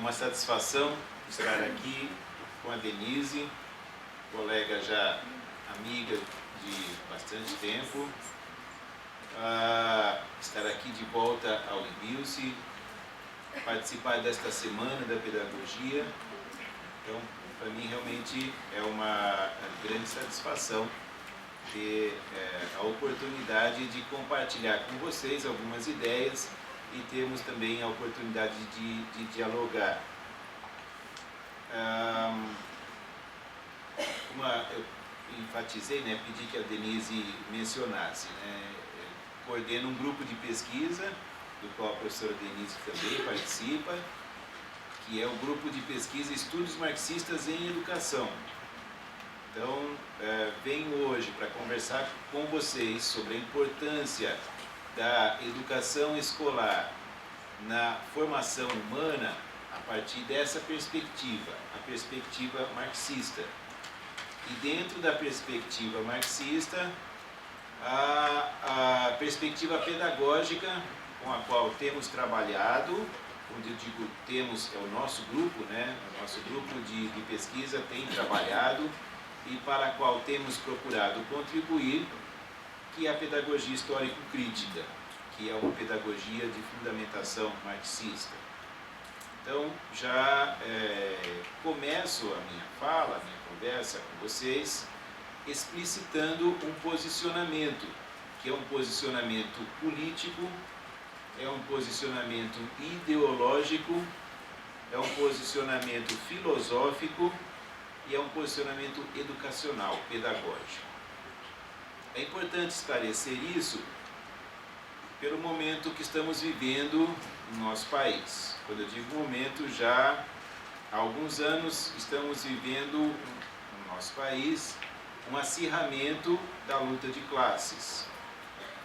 uma satisfação estar aqui com a Denise, colega já amiga de bastante tempo, estar aqui de volta ao Limbilce, participar desta semana da pedagogia. Então, para mim realmente é uma grande satisfação ter a oportunidade de compartilhar com vocês algumas ideias e termos também a oportunidade de dialogar. Como eu enfatizei, pedi que a Denise mencionasse, coordena um grupo de pesquisa, do qual a professora Denise também participa, que é o grupo de pesquisa Estudos Marxistas em Educação. Então, venho hoje para conversar com vocês sobre a importância da educação escolar na formação humana a partir dessa perspectiva, a perspectiva marxista. E dentro da perspectiva marxista, a perspectiva pedagógica com a qual temos trabalhado, onde eu digo temos, é o nosso grupo, o nosso grupo de pesquisa tem trabalhado e para a qual temos procurado contribuir, que é a pedagogia histórico-crítica, que é uma pedagogia de fundamentação marxista. Então, já começo a minha fala, a minha conversa com vocês, explicitando um posicionamento, que é um posicionamento político, é um posicionamento ideológico, é um posicionamento filosófico e é um posicionamento educacional, pedagógico. É importante esclarecer isso pelo momento que estamos vivendo no nosso país. Quando eu digo momento, já há alguns anos estamos vivendo no nosso país um acirramento da luta de classes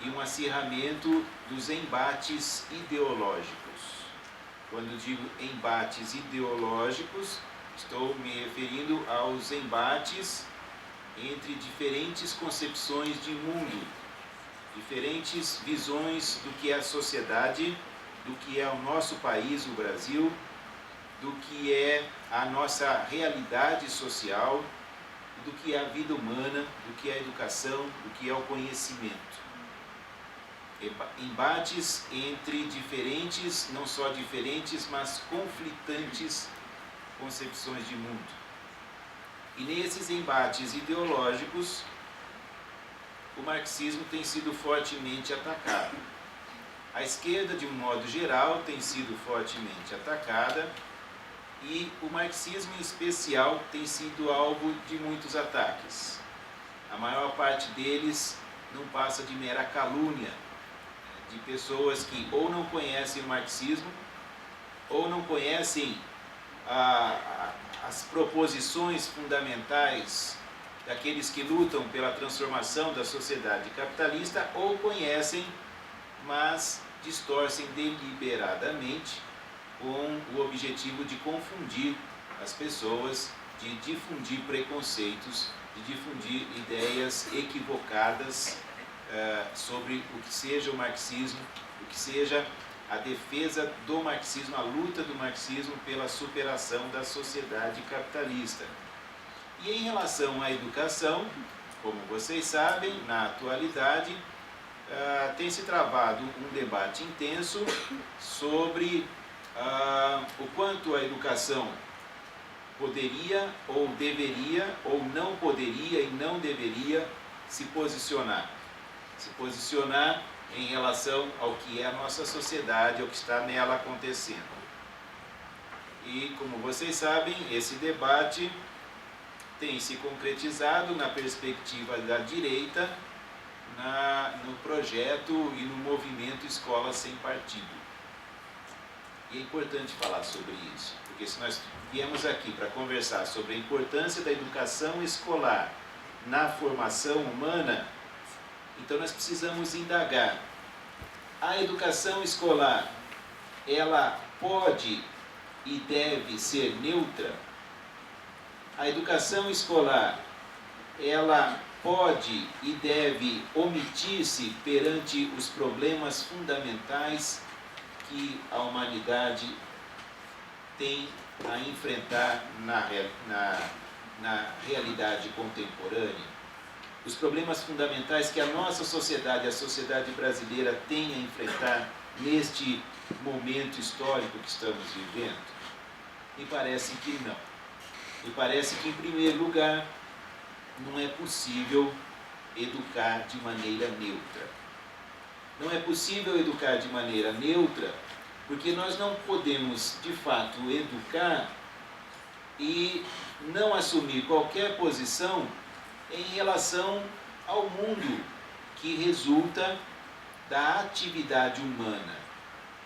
e um acirramento dos embates ideológicos. Quando eu digo embates ideológicos, estou me referindo aos embates entre diferentes concepções de mundo, diferentes visões do que é a sociedade, do que é o nosso país, o Brasil, do que é a nossa realidade social, do que é a vida humana, do que é a educação, do que é o conhecimento. Embates entre diferentes, não só diferentes, mas conflitantes concepções de mundo. E nesses embates ideológicos, o marxismo tem sido fortemente atacado. A esquerda, de um modo geral, tem sido fortemente atacada e o marxismo, em especial, tem sido alvo de muitos ataques. A maior parte deles não passa de mera calúnia, de pessoas que ou não conhecem o marxismo, ou não conhecem as proposições fundamentais daqueles que lutam pela transformação da sociedade capitalista, ou conhecem, mas distorcem deliberadamente com o objetivo de confundir as pessoas, de difundir preconceitos, de difundir ideias equivocadas sobre o que seja o marxismo, o que seja a defesa do marxismo, a luta do marxismo pela superação da sociedade capitalista. E em relação à educação, como vocês sabem, na atualidade, tem se travado um debate intenso sobre o quanto a educação poderia ou deveria, ou não poderia e não deveria se posicionar em relação ao que é a nossa sociedade, ao que está nela acontecendo. E, como vocês sabem, esse debate tem se concretizado na perspectiva da direita, no projeto e no movimento Escola Sem Partido. E é importante falar sobre isso, porque se nós viemos aqui para conversar sobre a importância da educação escolar na formação humana, então nós precisamos indagar. A educação escolar, ela pode e deve ser neutra? A educação escolar, ela pode e deve omitir-se perante os problemas fundamentais que a humanidade tem a enfrentar na realidade contemporânea, os problemas fundamentais que a nossa sociedade, a sociedade brasileira, tem a enfrentar neste momento histórico que estamos vivendo? Me parece que não. Me parece que, em primeiro lugar, não é possível educar de maneira neutra. Não é possível educar de maneira neutra porque nós não podemos, de fato, educar e não assumir qualquer posição em relação ao mundo que resulta da atividade humana,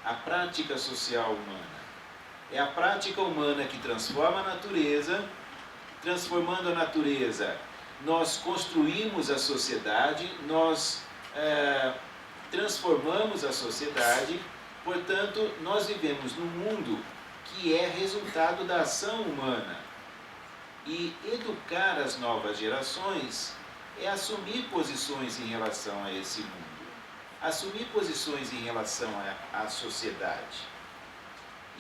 a prática social humana. É a prática humana que transforma a natureza. Transformando a natureza, nós construímos a sociedade, nós transformamos a sociedade. Portanto, nós vivemos num mundo que é resultado da ação humana. E educar as novas gerações é assumir posições em relação a esse mundo, assumir posições em relação à sociedade.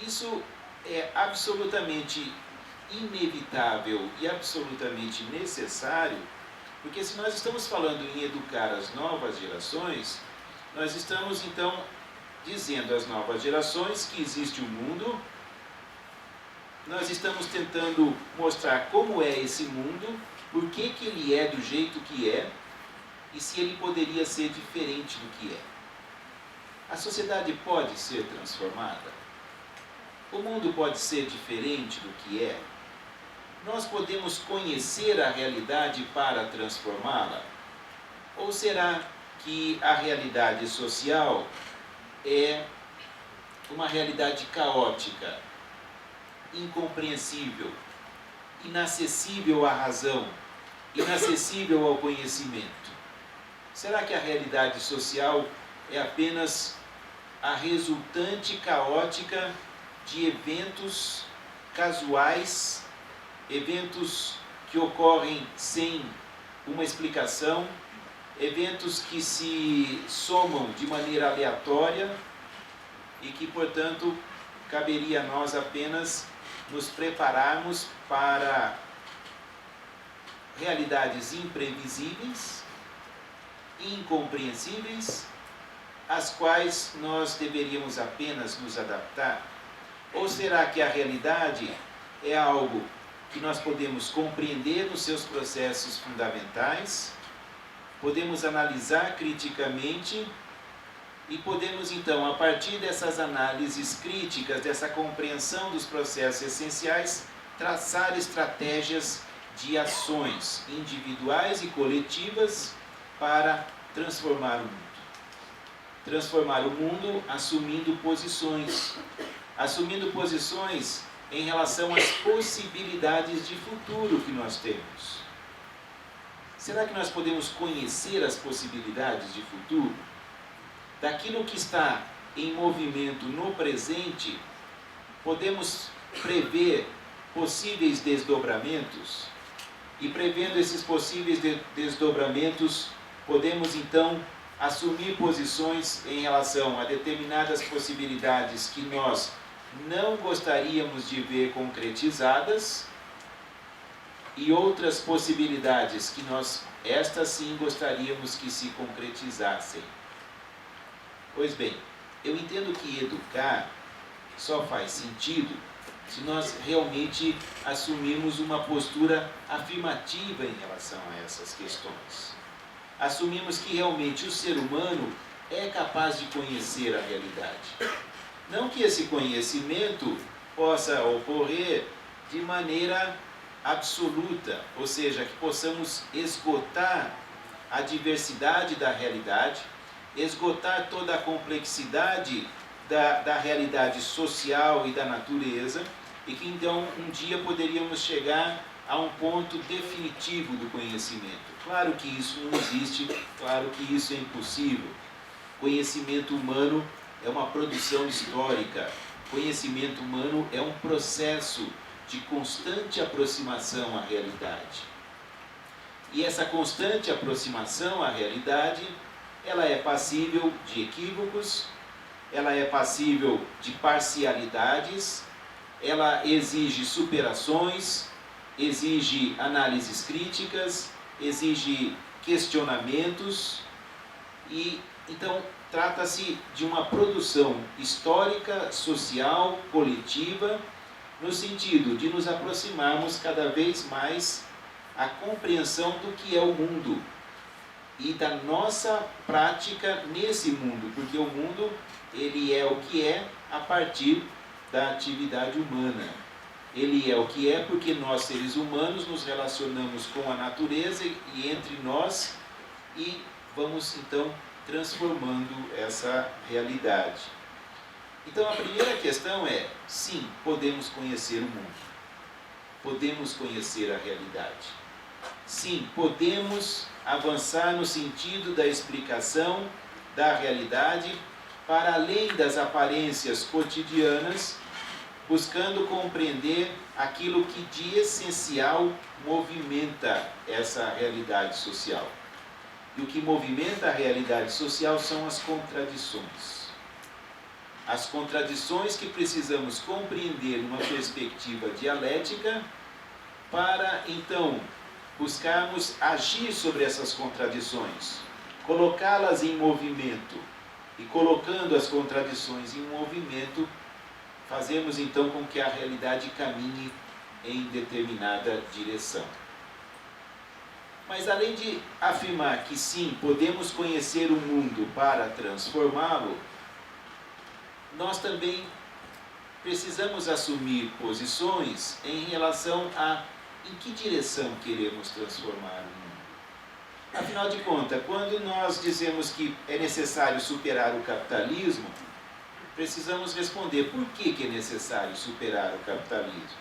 Isso é absolutamente inevitável e absolutamente necessário, porque se nós estamos falando em educar as novas gerações, nós estamos então dizendo às novas gerações que existe um mundo. Nós estamos tentando mostrar como é esse mundo, por que ele é do jeito que é e se ele poderia ser diferente do que é. A sociedade pode ser transformada? O mundo pode ser diferente do que é? Nós podemos conhecer a realidade para transformá-la? Ou será que a realidade social é uma realidade caótica, incompreensível, inacessível à razão, inacessível ao conhecimento? Será que a realidade social é apenas a resultante caótica de eventos casuais, eventos que ocorrem sem uma explicação, eventos que se somam de maneira aleatória e que, portanto, caberia a nós apenas nos prepararmos para realidades imprevisíveis, incompreensíveis, às quais nós deveríamos apenas nos adaptar? Ou será que a realidade é algo que nós podemos compreender nos seus processos fundamentais, podemos analisar criticamente e podemos então, a partir dessas análises críticas, dessa compreensão dos processos essenciais, traçar estratégias de ações individuais e coletivas para transformar o mundo? Transformar o mundo assumindo posições em relação às possibilidades de futuro que nós temos. Será que nós podemos conhecer as possibilidades de futuro? Daquilo que está em movimento no presente, podemos prever possíveis desdobramentos? E prevendo esses possíveis desdobramentos, podemos então assumir posições em relação a determinadas possibilidades que nós não gostaríamos de ver concretizadas e outras possibilidades que nós, estas sim, gostaríamos que se concretizassem. Pois bem, eu entendo que educar só faz sentido se nós realmente assumirmos uma postura afirmativa em relação a essas questões. Assumimos que realmente o ser humano é capaz de conhecer a realidade. Não que esse conhecimento possa ocorrer de maneira absoluta, ou seja, que possamos esgotar a diversidade da realidade, esgotar toda a complexidade da realidade social e da natureza, e que então um dia poderíamos chegar a um ponto definitivo do conhecimento. Claro que isso não existe, claro que isso é impossível. Conhecimento humano é uma produção histórica. Conhecimento humano é um processo de constante aproximação à realidade. E essa constante aproximação à realidade, ela é passível de equívocos, ela é passível de parcialidades, ela exige superações, exige análises críticas, exige questionamentos e então trata-se de uma produção histórica, social, coletiva, no sentido de nos aproximarmos cada vez mais à compreensão do que é o mundo e da nossa prática nesse mundo, porque o mundo ele é o que é a partir da atividade humana. Ele é o que é porque nós, seres humanos, nos relacionamos com a natureza e entre nós e vamos então transformando essa realidade. Então a primeira questão é, sim, podemos conhecer o mundo. Podemos conhecer a realidade. Sim, podemos avançar no sentido da explicação da realidade para além das aparências cotidianas, buscando compreender aquilo que de essencial movimenta essa realidade social. E o que movimenta a realidade social são as contradições. As contradições que precisamos compreender numa perspectiva dialética para, então, buscarmos agir sobre essas contradições, colocá-las em movimento. E colocando as contradições em movimento, fazemos então com que a realidade caminhe em determinada direção. Mas além de afirmar que sim, podemos conhecer o mundo para transformá-lo, nós também precisamos assumir posições em relação a em que direção queremos transformar o mundo. Afinal de contas, quando nós dizemos que é necessário superar o capitalismo, precisamos responder por que é necessário superar o capitalismo.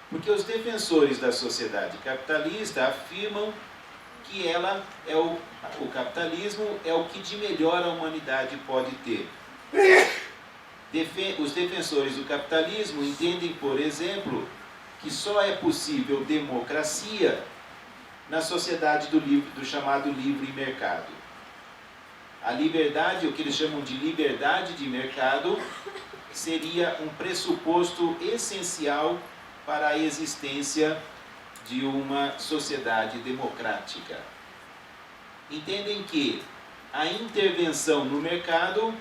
Porque os defensores da sociedade capitalista afirmam que o capitalismo é o que de melhor a humanidade pode ter. Os defensores do capitalismo entendem, por exemplo, que só é possível democracia na sociedade do chamado livre mercado. A liberdade, o que eles chamam de liberdade de mercado, seria um pressuposto essencial para a existência de uma sociedade democrática. Entendem que a intervenção no mercado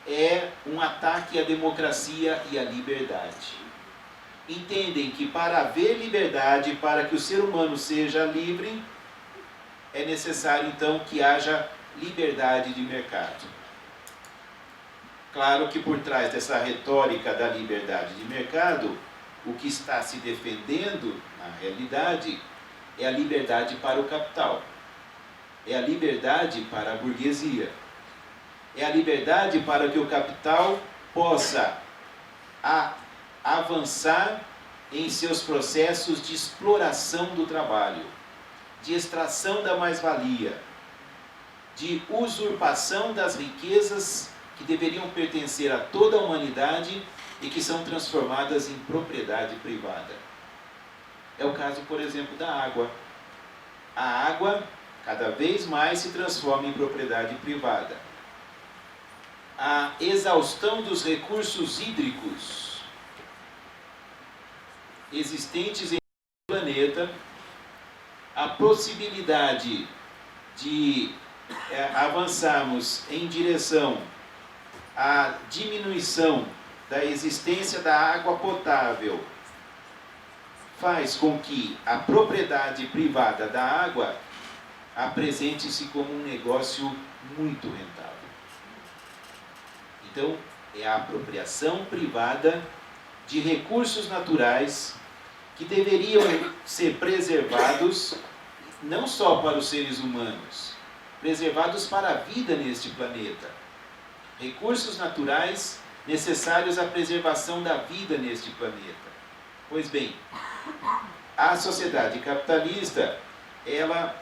é um ataque à democracia e à liberdade. Entendem que para haver liberdade, para que o ser humano seja livre, é necessário então que haja liberdade de mercado. Claro que por trás dessa retórica da liberdade de mercado, o que está se defendendo, na realidade, é a liberdade para o capital. É a liberdade para a burguesia. É a liberdade para que o capital possa avançar em seus processos de exploração do trabalho, de extração da mais-valia, de usurpação das riquezas que deveriam pertencer a toda a humanidade e que são transformadas em propriedade privada. É o caso, por exemplo, da água. A água, cada vez mais, se transforma em propriedade privada. A exaustão dos recursos hídricos existentes em planeta, a possibilidade de avançarmos em direção à diminuição da existência da água potável faz com que a propriedade privada da água apresente-se como um negócio muito rentável. Então, é a apropriação privada de recursos naturais que deveriam ser preservados não só para os seres humanos, preservados para a vida neste planeta. Recursos naturais necessários à preservação da vida neste planeta. Pois bem, a sociedade capitalista, ela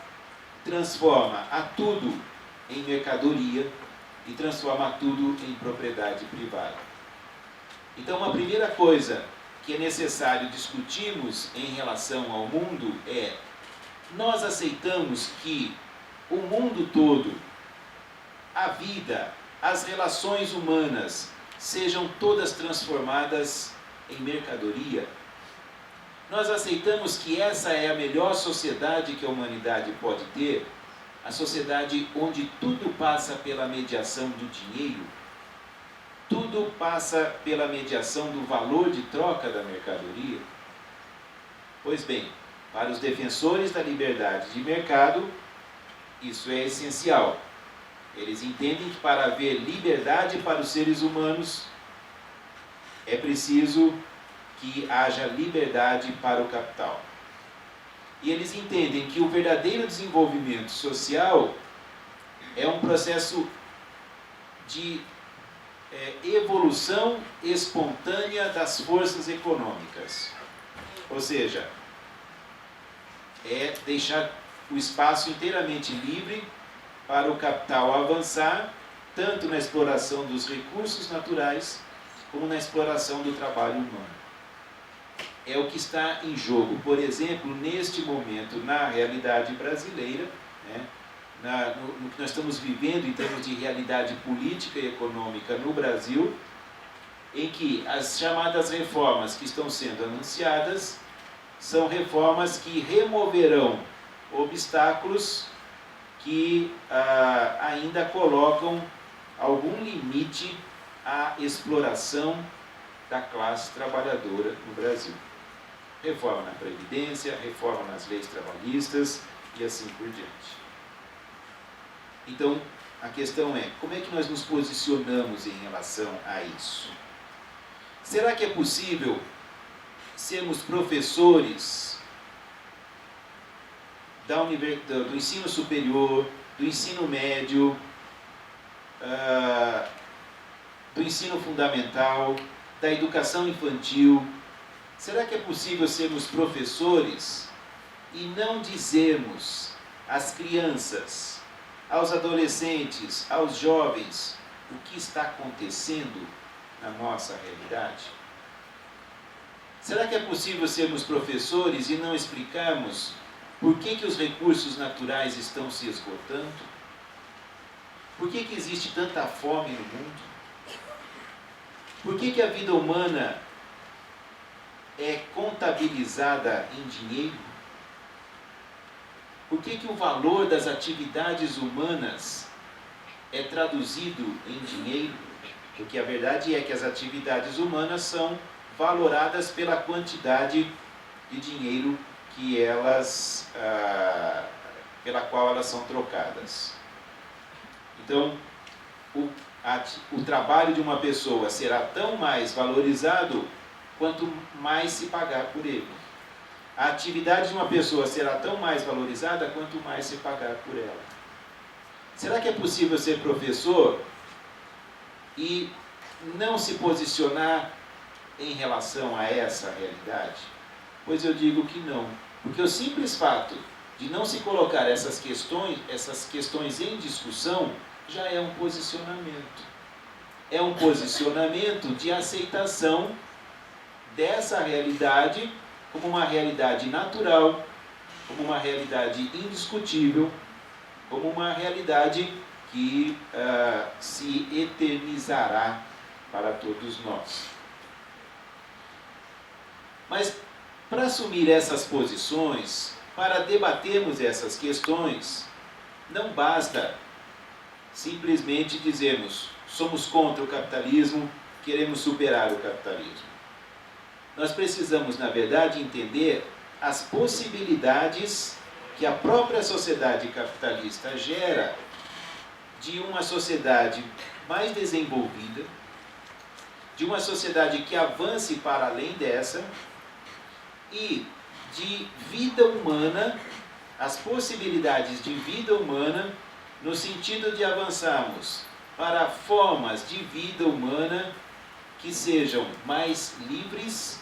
transforma a tudo em mercadoria e transforma a tudo em propriedade privada. Então, a primeira coisa que é necessário discutirmos em relação ao mundo é: nós aceitamos que o mundo todo, a vida, as relações humanas, sejam todas transformadas em mercadoria? Nós aceitamos que essa é a melhor sociedade que a humanidade pode ter? A sociedade onde tudo passa pela mediação do dinheiro? Tudo passa pela mediação do valor de troca da mercadoria? Pois bem, para os defensores da liberdade de mercado, isso é essencial. Eles entendem que para haver liberdade para os seres humanos, é preciso que haja liberdade para o capital. E eles entendem que o verdadeiro desenvolvimento social é um processo de evolução espontânea das forças econômicas. Ou seja, é deixar o espaço inteiramente livre para o capital avançar, tanto na exploração dos recursos naturais, como na exploração do trabalho humano. É o que está em jogo, por exemplo, neste momento, na realidade brasileira, né, no que nós estamos vivendo em termos de realidade política e econômica no Brasil, em que as chamadas reformas que estão sendo anunciadas são reformas que removerão obstáculos que ainda colocam algum limite à exploração da classe trabalhadora no Brasil. Reforma na Previdência, reforma nas leis trabalhistas e assim por diante. Então, a questão é, como é que nós nos posicionamos em relação a isso? Será que é possível sermos professores do ensino superior, do ensino médio, do ensino fundamental, da educação infantil? Será que é possível sermos professores e não dizermos às crianças, aos adolescentes, aos jovens, o que está acontecendo na nossa realidade? Será que é possível sermos professores e não explicarmos por que os recursos naturais estão se esgotando? Por que existe tanta fome no mundo? Por que a vida humana é contabilizada em dinheiro? Por que o valor das atividades humanas é traduzido em dinheiro? Porque a verdade é que as atividades humanas são valoradas pela quantidade de dinheiro que pela qual elas são trocadas. Então, o trabalho de uma pessoa será tão mais valorizado quanto mais se pagar por ele. A atividade de uma pessoa será tão mais valorizada quanto mais se pagar por ela. Será que é possível ser professor e não se posicionar em relação a essa realidade? Pois eu digo que não. Porque o simples fato de não se colocar essas questões em discussão já é um posicionamento. É um posicionamento de aceitação dessa realidade como uma realidade natural, como uma realidade indiscutível, como uma realidade que se eternizará para todos nós. Mas, para assumir essas posições, para debatermos essas questões, não basta simplesmente dizermos, somos contra o capitalismo, queremos superar o capitalismo. Nós precisamos, na verdade, entender as possibilidades que a própria sociedade capitalista gera de uma sociedade mais desenvolvida, de uma sociedade que avance para além dessa, e de vida humana, as possibilidades de vida humana, no sentido de avançarmos para formas de vida humana que sejam mais livres,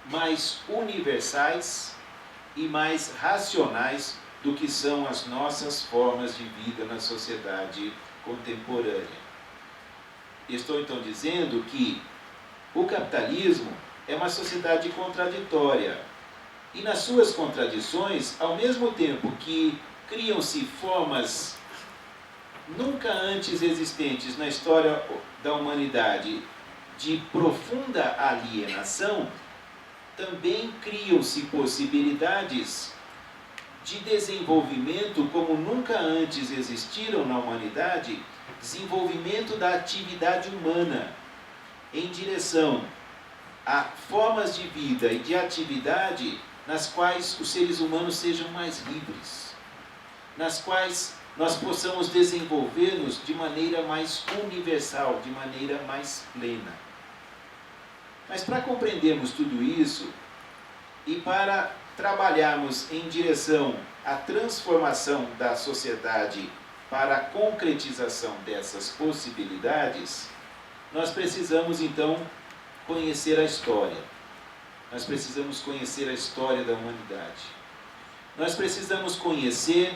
mais universais e mais racionais do que são as nossas formas de vida na sociedade contemporânea. Estou então dizendo que o capitalismo é uma sociedade contraditória e nas suas contradições, ao mesmo tempo que criam-se formas nunca antes existentes na história da humanidade de profunda alienação, também criam-se possibilidades de desenvolvimento como nunca antes existiram na humanidade, desenvolvimento da atividade humana em direção a formas de vida e de atividade nas quais os seres humanos sejam mais livres, nas quais nós possamos desenvolver-nos de maneira mais universal, de maneira mais plena. Mas para compreendermos tudo isso e para trabalharmos em direção à transformação da sociedade para a concretização dessas possibilidades, nós precisamos então conhecer a história. Nós precisamos conhecer a história da humanidade. Nós precisamos conhecer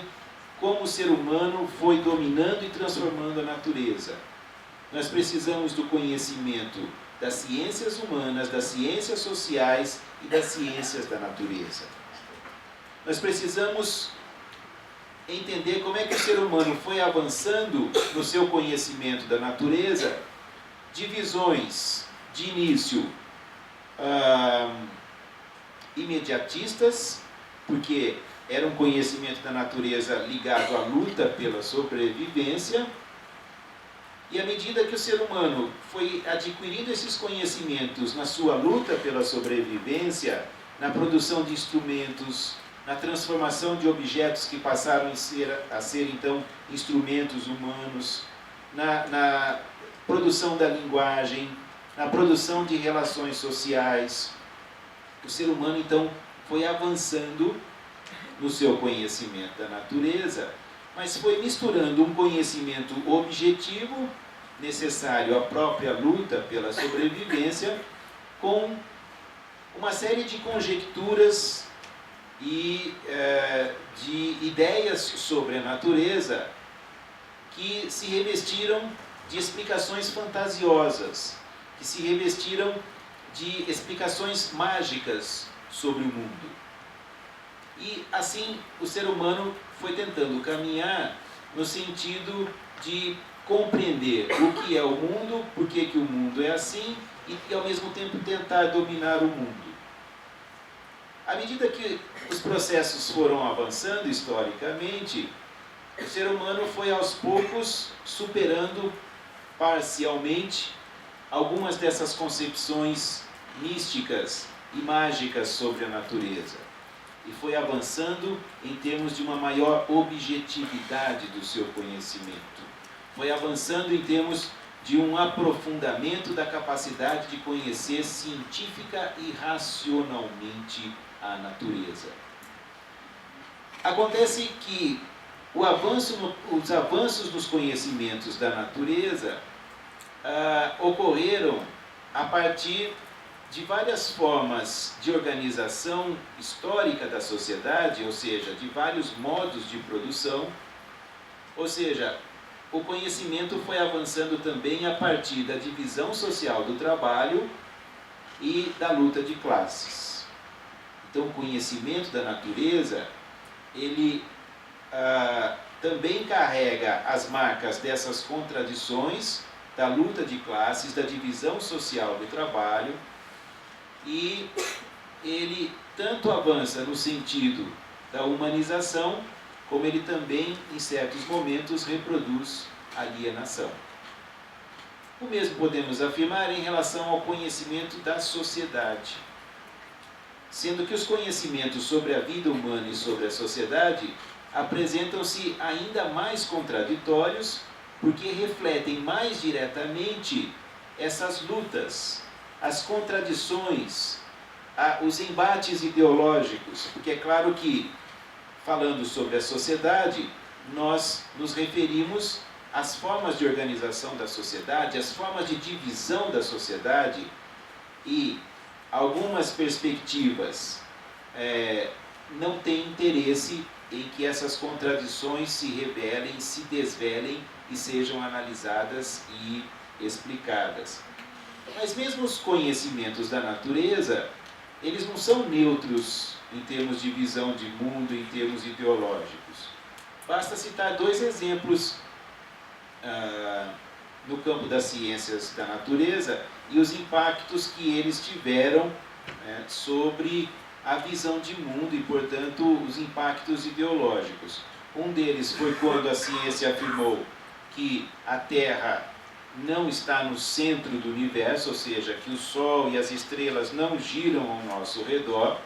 como o ser humano foi dominando e transformando a natureza. Nós precisamos do conhecimento das ciências humanas, das ciências sociais e das ciências da natureza. Nós precisamos entender como é que o ser humano foi avançando no seu conhecimento da natureza, de visões de início imediatistas, porque era um conhecimento da natureza ligado à luta pela sobrevivência, e à medida que o ser humano foi adquirindo esses conhecimentos na sua luta pela sobrevivência, na produção de instrumentos, na transformação de objetos que passaram a ser então instrumentos humanos, na produção da linguagem, na produção de relações sociais, o ser humano então foi avançando no seu conhecimento da natureza, mas foi misturando um conhecimento objetivo, necessário à própria luta pela sobrevivência, com uma série de conjecturas e de ideias sobre a natureza que se revestiram de explicações fantasiosas, que se revestiram de explicações mágicas sobre o mundo. E assim o ser humano foi tentando caminhar no sentido de compreender o que é o mundo, por que o mundo é assim, e ao mesmo tempo tentar dominar o mundo. À medida que os processos foram avançando historicamente, o ser humano foi aos poucos superando parcialmente algumas dessas concepções místicas e mágicas sobre a natureza. E foi avançando em termos de uma maior objetividade do seu conhecimento. Foi avançando em termos de um aprofundamento da capacidade de conhecer científica e racionalmente a natureza. Acontece que os avanços nos conhecimentos da natureza ocorreram a partir de várias formas de organização histórica da sociedade, ou seja, de vários modos de produção, ou seja, o conhecimento foi avançando também a partir da divisão social do trabalho e da luta de classes. Então, o conhecimento da natureza, ele também carrega as marcas dessas contradições da luta de classes, da divisão social do trabalho, e ele tanto avança no sentido da humanização, como ele também, em certos momentos, reproduz alienação. O mesmo podemos afirmar em relação ao conhecimento da sociedade, sendo que os conhecimentos sobre a vida humana e sobre a sociedade apresentam-se ainda mais contraditórios, porque refletem mais diretamente essas lutas, as contradições, os embates ideológicos, porque é claro que, falando sobre a sociedade, nós nos referimos às formas de organização da sociedade, às formas de divisão da sociedade, e algumas perspectivas não têm interesse em que essas contradições se revelem, se desvelem e sejam analisadas e explicadas. Mas mesmo os conhecimentos da natureza, eles não são neutros em termos de visão de mundo, em termos ideológicos. Basta citar dois exemplos no campo das ciências da natureza e os impactos que eles tiveram, né, sobre a visão de mundo e, portanto, os impactos ideológicos. Um deles foi quando a ciência afirmou que a Terra não está no centro do universo, ou seja, que o Sol e as estrelas não giram ao nosso redor.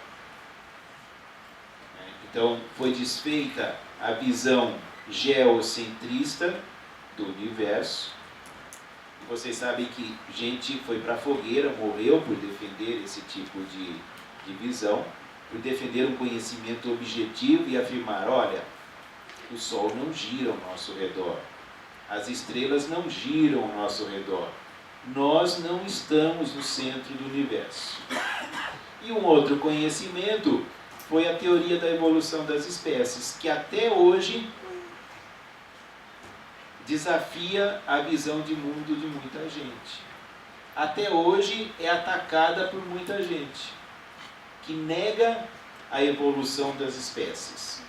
Então, foi desfeita a visão geocentrista do universo. E vocês sabem que gente foi para a fogueira, morreu por defender esse tipo de visão, por defender um conhecimento objetivo e afirmar, olha, o Sol não gira ao nosso redor, as estrelas não giram ao nosso redor, nós não estamos no centro do universo. E um outro conhecimento foi a teoria da evolução das espécies, que até hoje desafia a visão de mundo de muita gente. Até hoje é atacada por muita gente, que nega a evolução das espécies,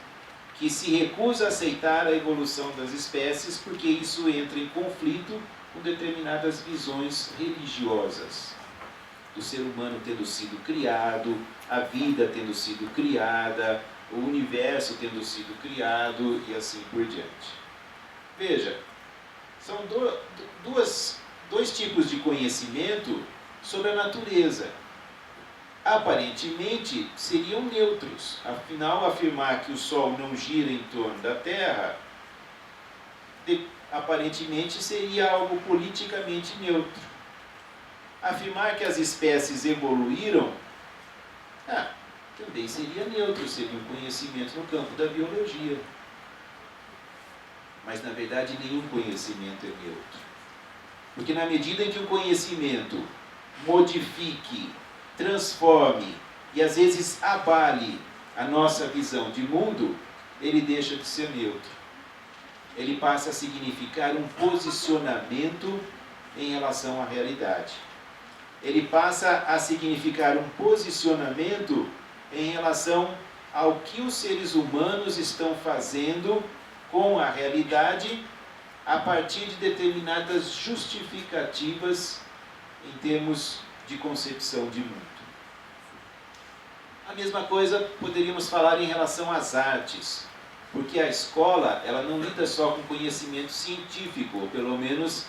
que se recusa a aceitar a evolução das espécies porque isso entra em conflito com determinadas visões religiosas, do ser humano tendo sido criado, a vida tendo sido criada, o universo tendo sido criado e assim por diante. Veja, são dois tipos de conhecimento sobre a natureza. Aparentemente seriam neutros. Afinal, afirmar que o Sol não gira em torno da Terra, aparentemente seria algo politicamente neutro. Afirmar que as espécies evoluíram, também seria neutro, seria um conhecimento no campo da biologia. Mas, na verdade, nenhum conhecimento é neutro. Porque na medida em que o conhecimento modifique, transforme e às vezes abale a nossa visão de mundo, ele deixa de ser neutro. Ele passa a significar um posicionamento em relação à realidade. Ele passa a significar um posicionamento em relação ao que os seres humanos estão fazendo com a realidade a partir de determinadas justificativas em termos de concepção de mundo. A mesma coisa poderíamos falar em relação às artes, porque a escola ela não lida só com conhecimento científico, ou pelo menos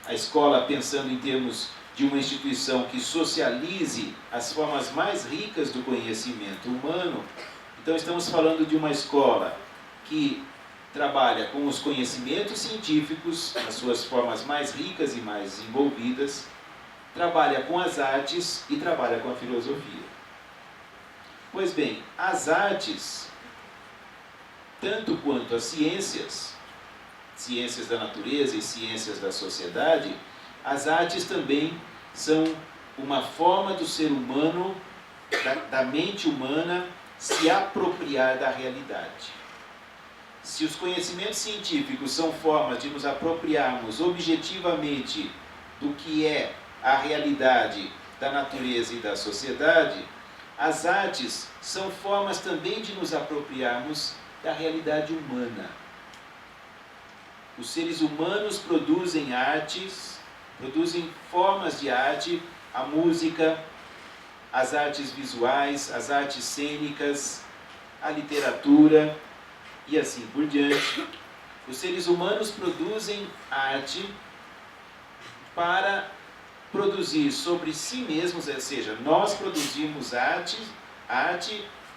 a escola, pensando em termos de uma instituição que socialize as formas mais ricas do conhecimento humano, então estamos falando de uma escola que trabalha com os conhecimentos científicos nas suas formas mais ricas e mais desenvolvidas, trabalha com as artes e trabalha com a filosofia. Pois bem, as artes, tanto quanto as ciências da natureza e ciências da sociedade, as artes também são uma forma do ser humano, da mente humana, se apropriar da realidade. Se os conhecimentos científicos são formas de nos apropriarmos objetivamente do que é a realidade da natureza e da sociedade, as artes são formas também de nos apropriarmos da realidade humana. Os seres humanos produzem artes, produzem formas de arte, a música, as artes visuais, as artes cênicas, a literatura e assim por diante. Os seres humanos produzem arte para produzir sobre si mesmos, ou seja, nós produzimos arte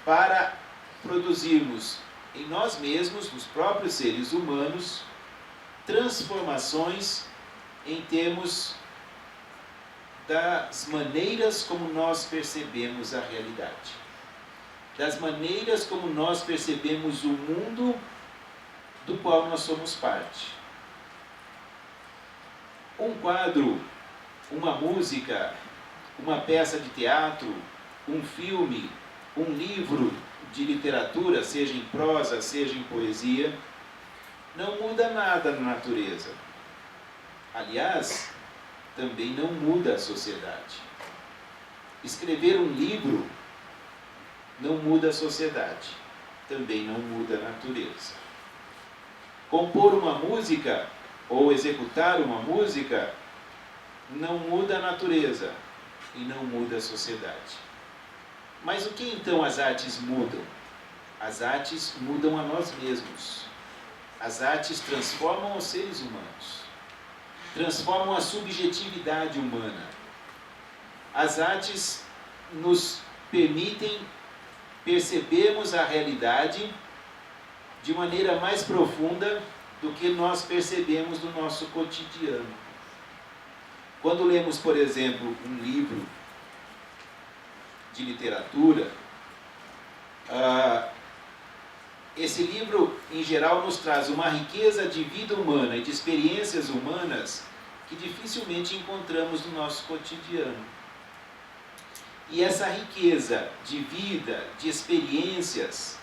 para produzirmos em nós mesmos, nos próprios seres humanos, transformações em termos das maneiras como nós percebemos a realidade, das maneiras como nós percebemos o mundo do qual nós somos parte. Um quadro, uma música, uma peça de teatro, um filme, um livro de literatura, seja em prosa, seja em poesia, não muda nada na natureza. Aliás, também não muda a sociedade. Escrever um livro não muda a sociedade, também não muda a natureza. Compor uma música ou executar uma música não muda a natureza e não muda a sociedade. Mas o que então as artes mudam? As artes mudam a nós mesmos. As artes transformam os seres humanos, transformam a subjetividade humana. As artes nos permitem percebermos a realidade de maneira mais profunda do que nós percebemos no nosso cotidiano. Quando lemos, por exemplo, um livro de literatura, esse livro, em geral, nos traz uma riqueza de vida humana e de experiências humanas que dificilmente encontramos no nosso cotidiano. E essa riqueza de vida, de experiências,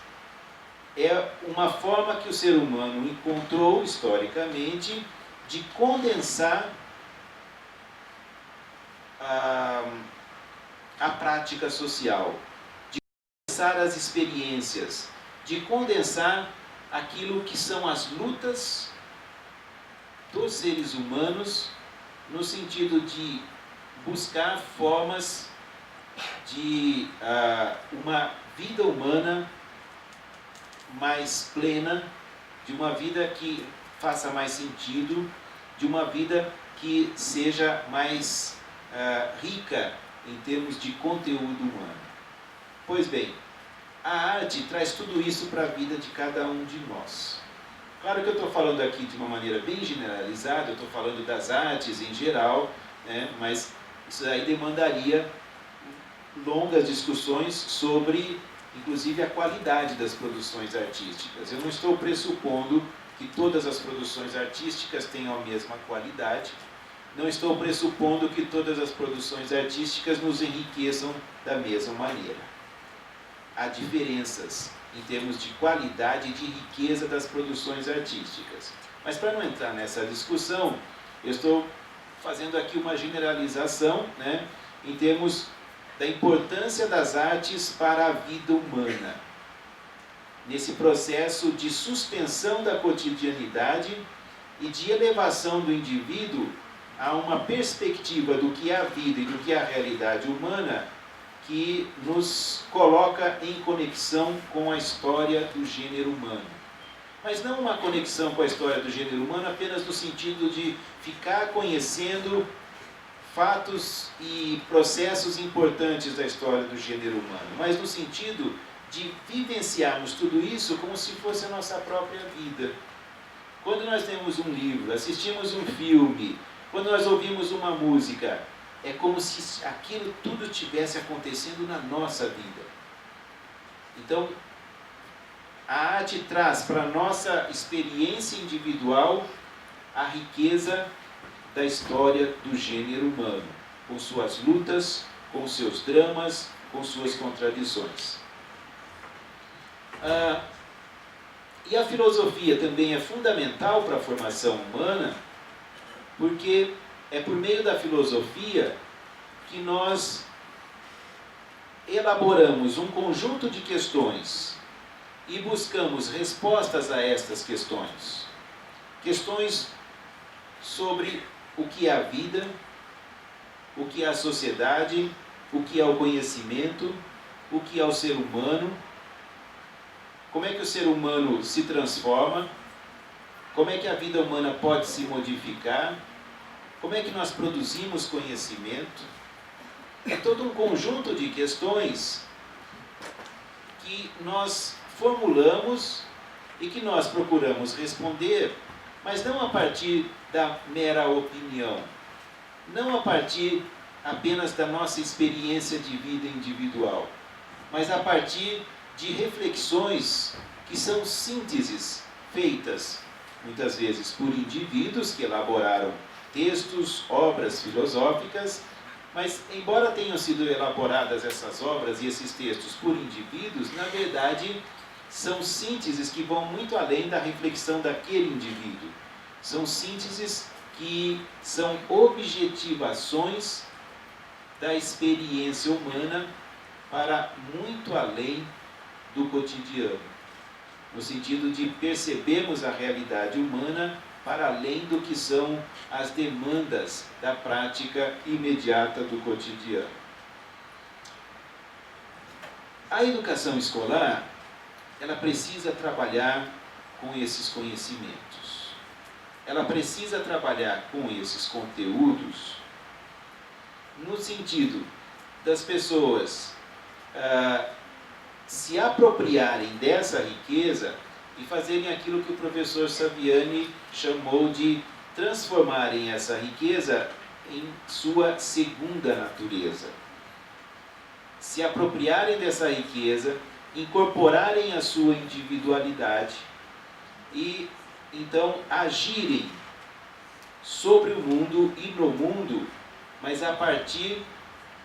é uma forma que o ser humano encontrou, historicamente, de condensar a prática social, de condensar as experiências, de condensar aquilo que são as lutas dos seres humanos, no sentido de buscar formas de uma vida humana mais plena, de uma vida que faça mais sentido, de uma vida que seja mais rica em termos de conteúdo humano. Pois bem, a arte traz tudo isso para a vida de cada um de nós. Claro que eu estou falando aqui de uma maneira bem generalizada, eu estou falando das artes em geral, né, mas isso aí demandaria longas discussões sobre, inclusive, a qualidade das produções artísticas. Eu não estou pressupondo que todas as produções artísticas tenham a mesma qualidade, não estou pressupondo que todas as produções artísticas nos enriqueçam da mesma maneira. Há diferenças em termos de qualidade e de riqueza das produções artísticas. Mas para não entrar nessa discussão, eu estou fazendo aqui uma generalização, né, em termos da importância das artes para a vida humana. Nesse processo de suspensão da cotidianidade e de elevação do indivíduo a uma perspectiva do que é a vida e do que é a realidade humana, que nos coloca em conexão com a história do gênero humano. Mas não uma conexão com a história do gênero humano apenas no sentido de ficar conhecendo fatos e processos importantes da história do gênero humano, mas no sentido de vivenciarmos tudo isso como se fosse a nossa própria vida. Quando nós temos um livro, assistimos um filme, quando nós ouvimos uma música, é como se aquilo tudo estivesse acontecendo na nossa vida. Então, a arte traz para a nossa experiência individual a riqueza da história do gênero humano, com suas lutas, com seus dramas, com suas contradições. E a filosofia também é fundamental para a formação humana, porque é por meio da filosofia que nós elaboramos um conjunto de questões e buscamos respostas a estas questões. Questões sobre o que é a vida, o que é a sociedade, o que é o conhecimento, o que é o ser humano, como é que o ser humano se transforma, como é que a vida humana pode se modificar, como é que nós produzimos conhecimento. É todo um conjunto de questões que nós formulamos e que nós procuramos responder, mas não a partir da mera opinião, não a partir apenas da nossa experiência de vida individual, mas a partir de reflexões que são sínteses feitas, muitas vezes, por indivíduos que elaboraram textos, obras filosóficas, mas, embora tenham sido elaboradas essas obras e esses textos por indivíduos, na verdade, são sínteses que vão muito além da reflexão daquele indivíduo. São sínteses que são objetivações da experiência humana para muito além do cotidiano, no sentido de percebermos a realidade humana para além do que são as demandas da prática imediata do cotidiano. A educação escolar, ela precisa trabalhar com esses conhecimentos. Ela precisa trabalhar com esses conteúdos no sentido das pessoas se apropriarem dessa riqueza e fazerem aquilo que o professor Saviani chamou de transformarem essa riqueza em sua segunda natureza. Se apropriarem dessa riqueza, incorporarem a sua individualidade e, então, agirem sobre o mundo e no mundo, mas a partir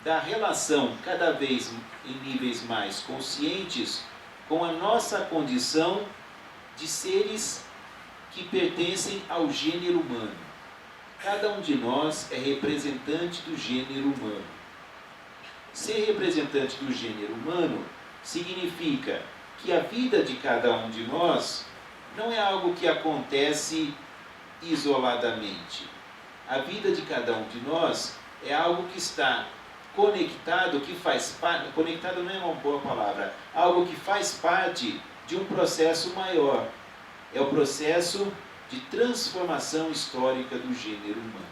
da relação cada vez em níveis mais conscientes com a nossa condição de seres que pertencem ao gênero humano. Cada um de nós é representante do gênero humano. Ser representante do gênero humano significa que a vida de cada um de nós não é algo que acontece isoladamente. A vida de cada um de nós é algo que está conectado, que faz parte, conectado não é uma boa palavra, algo que faz parte de um processo maior. É o processo de transformação histórica do gênero humano.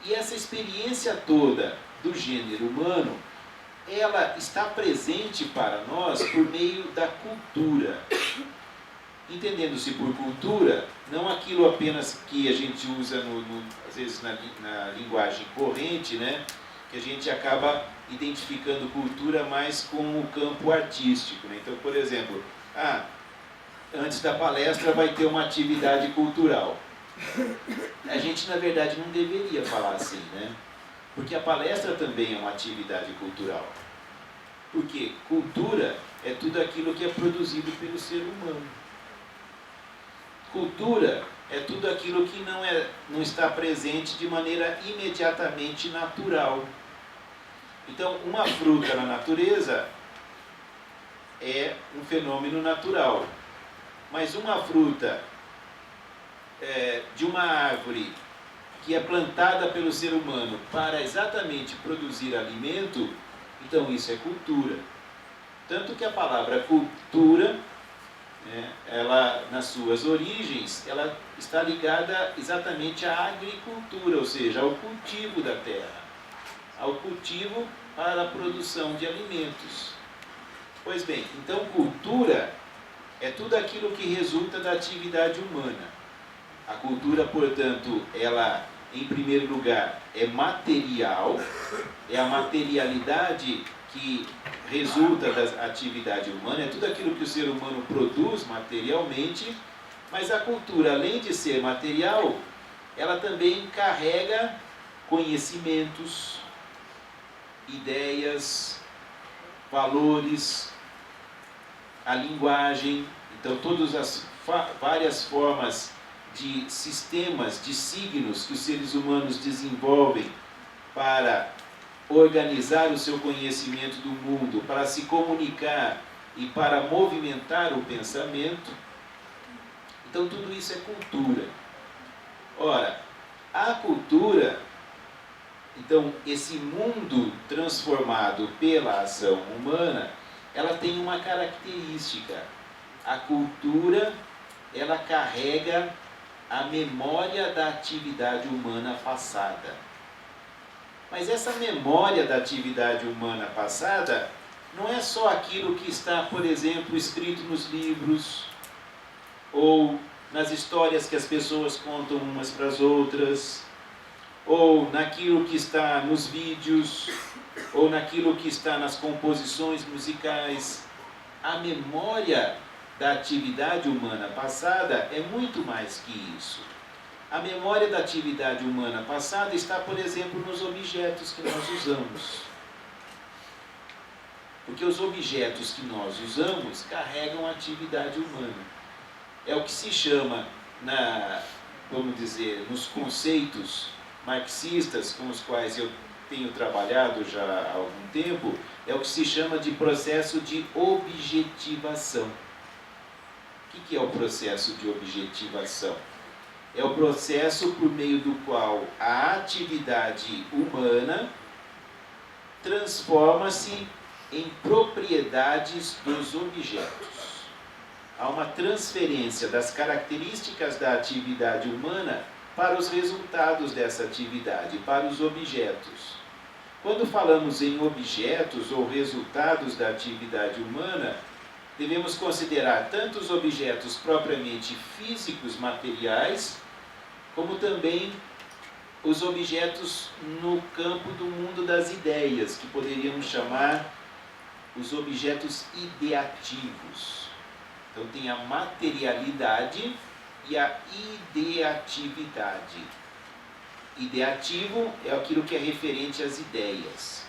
E essa experiência toda do gênero humano, ela está presente para nós por meio da cultura. Entendendo-se por cultura, não aquilo apenas que a gente usa, às vezes, na linguagem corrente, né? Que a gente acaba identificando cultura mais com o campo artístico. Né? Então, por exemplo, antes da palestra vai ter uma atividade cultural. A gente, na verdade, não deveria falar assim, né? Porque a palestra também é uma atividade cultural. Porque cultura é tudo aquilo que é produzido pelo ser humano. Cultura é tudo aquilo que não está presente de maneira imediatamente natural. Então, uma fruta na natureza é um fenômeno natural. Mas uma fruta de uma árvore que é plantada pelo ser humano para exatamente produzir alimento, então isso é cultura. Tanto que a palavra cultura, ela, nas suas origens, ela está ligada exatamente à agricultura, ou seja, ao cultivo da terra, ao cultivo para a produção de alimentos. Pois bem, então cultura é tudo aquilo que resulta da atividade humana. A cultura, portanto, ela, em primeiro lugar, é material, é a materialidade que resulta da atividade humana, é tudo aquilo que o ser humano produz materialmente, mas a cultura, além de ser material, ela também carrega conhecimentos, ideias, valores, a linguagem, então todas as várias formas de sistemas, de signos que os seres humanos desenvolvem para organizar o seu conhecimento do mundo, para se comunicar e para movimentar o pensamento. Então tudo isso é cultura. Ora, a cultura, então esse mundo transformado pela ação humana, ela tem uma característica. A cultura, ela carrega a memória da atividade humana passada. Mas essa memória da atividade humana passada não é só aquilo que está, por exemplo, escrito nos livros ou nas histórias que as pessoas contam umas para as outras, ou naquilo que está nos vídeos, ou naquilo que está nas composições musicais. A memória da atividade humana passada é muito mais que isso. A memória da atividade humana passada está, por exemplo, nos objetos que nós usamos. Porque os objetos que nós usamos carregam a atividade humana. É o que se chama, vamos dizer, nos conceitos marxistas com os quais eu tenho trabalhado já há algum tempo, é o que se chama de processo de objetivação. O que é o processo de objetivação? é o processo por meio do qual a atividade humana transforma-se em propriedades dos objetos. Há uma transferência das características da atividade humana para os resultados dessa atividade, para os objetos. Quando falamos em objetos ou resultados da atividade humana, devemos considerar tanto os objetos propriamente físicos, materiais, como também os objetos no campo do mundo das ideias, que poderíamos chamar os objetos ideativos. Então tem a materialidade e a ideatividade. Ideativo é aquilo que é referente às ideias.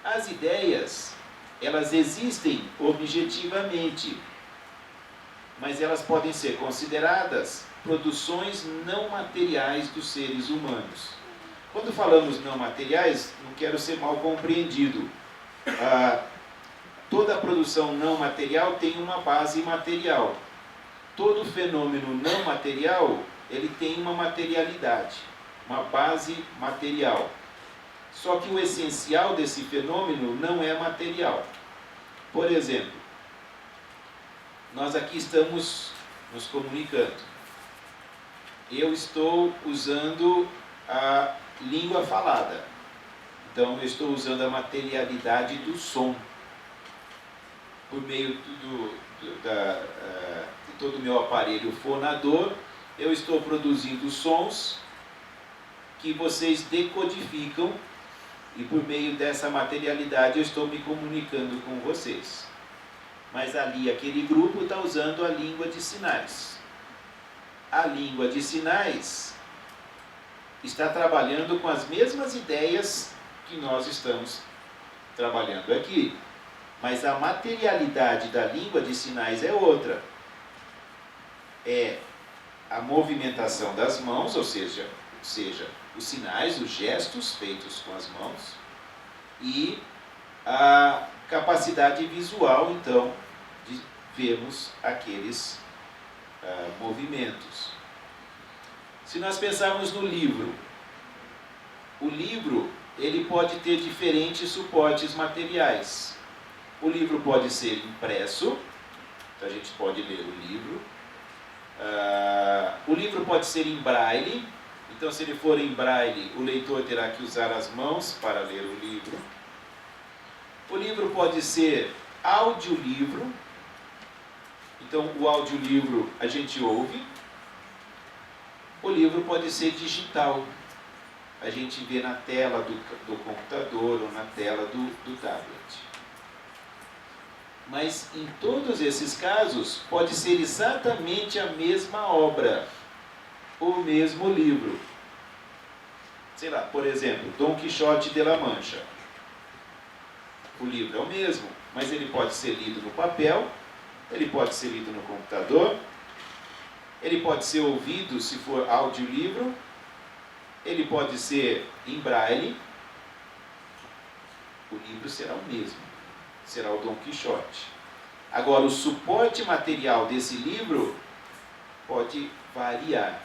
As ideias, elas existem objetivamente, mas elas podem ser consideradas produções não materiais dos seres humanos. Quando falamos não materiais, não quero ser mal compreendido. Toda produção não material tem uma base material. Todo fenômeno não material, ele tem uma materialidade, uma base material. Só que o essencial desse fenômeno não é material. Por exemplo, nós aqui estamos nos comunicando. Eu estou usando a língua falada. Então, eu estou usando a materialidade do som. Por meio de todo o meu aparelho fonador, eu estou produzindo sons que vocês decodificam e por meio dessa materialidade eu estou me comunicando com vocês. Mas ali aquele grupo está usando a língua de sinais. A língua de sinais está trabalhando com as mesmas ideias que nós estamos trabalhando aqui. Mas a materialidade da língua de sinais é outra. É a movimentação das mãos, ou seja, os sinais, os gestos feitos com as mãos, e a capacidade visual, então, de vermos aqueles movimentos. Se nós pensarmos no livro, o livro ele pode ter diferentes suportes materiais. O livro pode ser impresso, então a gente pode ler o livro. O livro pode ser em braille, então se ele for em braille, o leitor terá que usar as mãos para ler o livro. O livro pode ser audiolivro, então o audiolivro a gente ouve. O livro pode ser digital, a gente vê na tela do computador ou na tela do tablet. Mas em todos esses casos pode ser exatamente a mesma obra, o mesmo livro. Sei lá, por exemplo, Dom Quixote de La Mancha. O livro é o mesmo, mas ele pode ser lido no papel, ele pode ser lido no computador, ele pode ser ouvido se for audiolivro, ele pode ser em braille. O livro será o mesmo, será o Dom Quixote. Agora, o suporte material desse livro pode variar.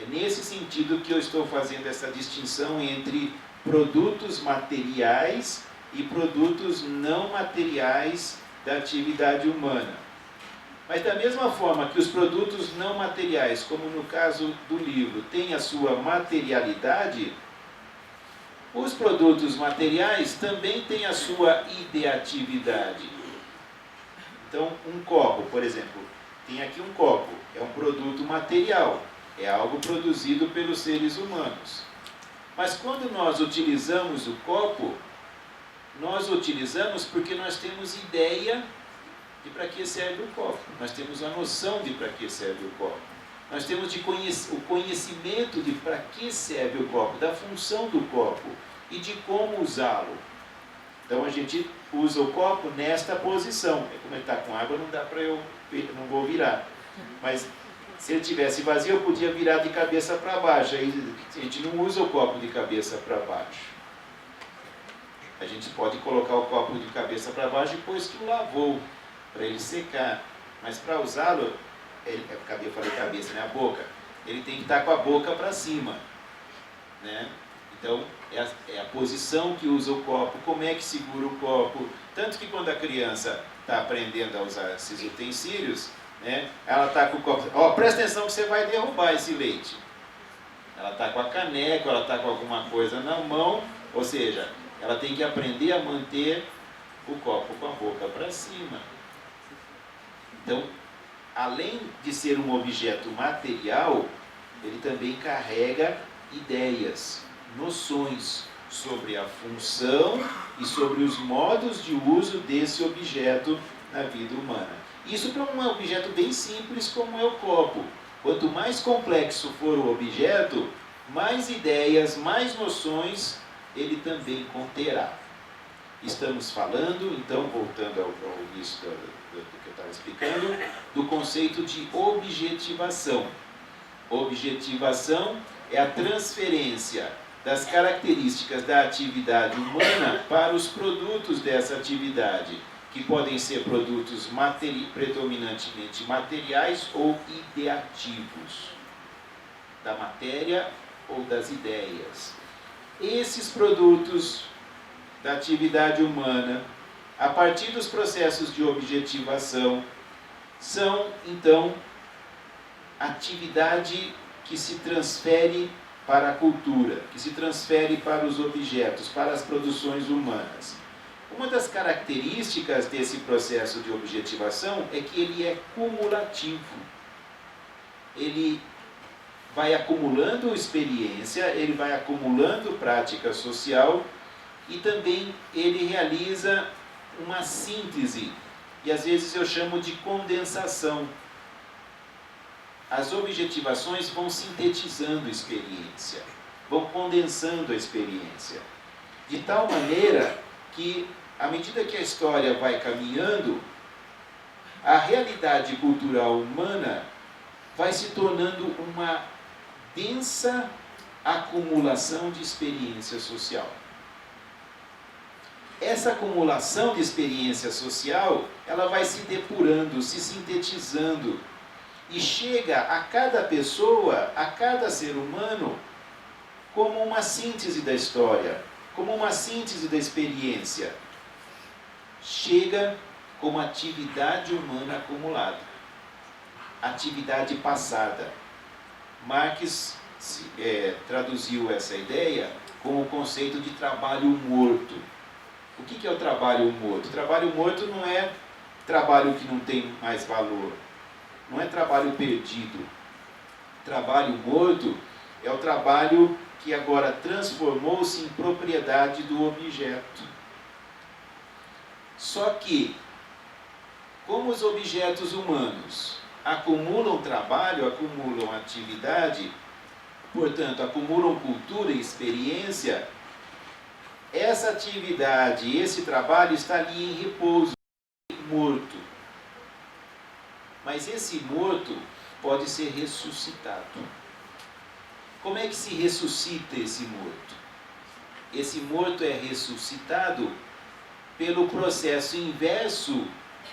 É nesse sentido que eu estou fazendo essa distinção entre produtos materiais e produtos não materiais da atividade humana. Mas da mesma forma que os produtos não materiais, como no caso do livro, têm a sua materialidade, os produtos materiais também têm a sua ideatividade. Então, um copo, por exemplo, tem aqui um copo, é um produto material, é algo produzido pelos seres humanos. Mas quando nós utilizamos o copo, nós utilizamos porque nós temos ideia de para que serve o copo. Nós temos a noção de para que serve o copo. Nós temos o conhecimento de para que serve o copo, da função do copo e de como usá-lo. Então a gente usa o copo nesta posição. Como ele está com água, não dá para não vou virar. Mas se ele tivesse vazio, eu podia virar de cabeça para baixo. Aí a gente não usa o copo de cabeça para baixo. A gente pode colocar o copo de cabeça para baixo depois que o lavou, para ele secar. Mas para usá-lo, eu falei cabeça, né? A boca. ele tem que estar com a boca para cima, né? Então, é a posição que usa o copo, como é que segura o copo. Tanto que quando a criança está aprendendo a usar esses utensílios, né, ela está com o copo... Ó, presta atenção que você vai derrubar esse leite. Ela está com a caneca, ela está com alguma coisa na mão, ou seja, ela tem que aprender a manter o copo com a boca para cima. Então, além de ser um objeto material, ele também carrega ideias, noções sobre a função e sobre os modos de uso desse objeto na vida humana. Isso para um objeto bem simples como é o copo. Quanto mais complexo for o objeto, mais ideias, mais noções ele também conterá. Estamos falando, então, voltando ao início do que eu estava explicando, do conceito de objetivação. Objetivação é a transferência das características da atividade humana para os produtos dessa atividade, que podem ser produtos predominantemente materiais ou ideativos, da matéria ou das ideias. Esses produtos da atividade humana, a partir dos processos de objetivação, são, então, atividade que se transfere para a cultura, que se transfere para os objetos, para as produções humanas. Uma das características desse processo de objetivação é que ele é cumulativo. Ele vai acumulando experiência, ele vai acumulando prática social e também ele realiza uma síntese, e às vezes eu chamo de condensação. As objetivações vão sintetizando a experiência, vão condensando a experiência, de tal maneira que, à medida que a história vai caminhando, a realidade cultural humana vai se tornando uma densa acumulação de experiência social. Essa acumulação de experiência social, ela vai se depurando, se sintetizando, e chega a cada pessoa, a cada ser humano, como uma síntese da história, como uma síntese da experiência. Chega como atividade humana acumulada, atividade passada. Marx traduziu essa ideia com o conceito de trabalho morto. O que é o trabalho morto? O trabalho morto não é trabalho que não tem mais valor, não é trabalho perdido. Trabalho morto é o trabalho que agora transformou-se em propriedade do objeto. Só que, como os objetos humanos acumulam trabalho, acumulam atividade, portanto, acumulam cultura e experiência, essa atividade, esse trabalho está ali em repouso, morto. Mas esse morto pode ser ressuscitado. Como é que se ressuscita esse morto? Esse morto é ressuscitado pelo processo inverso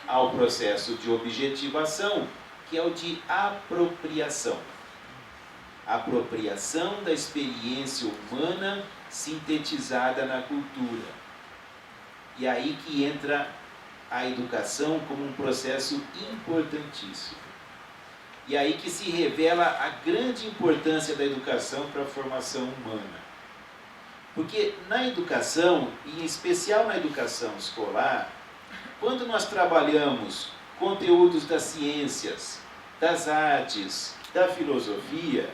ao processo de objetivação, que é o de apropriação. Apropriação da experiência humana sintetizada na cultura. E aí que entra a educação como um processo importantíssimo. E aí que se revela a grande importância da educação para a formação humana. Porque na educação, e em especial na educação escolar, quando nós trabalhamos conteúdos das ciências, das artes, da filosofia,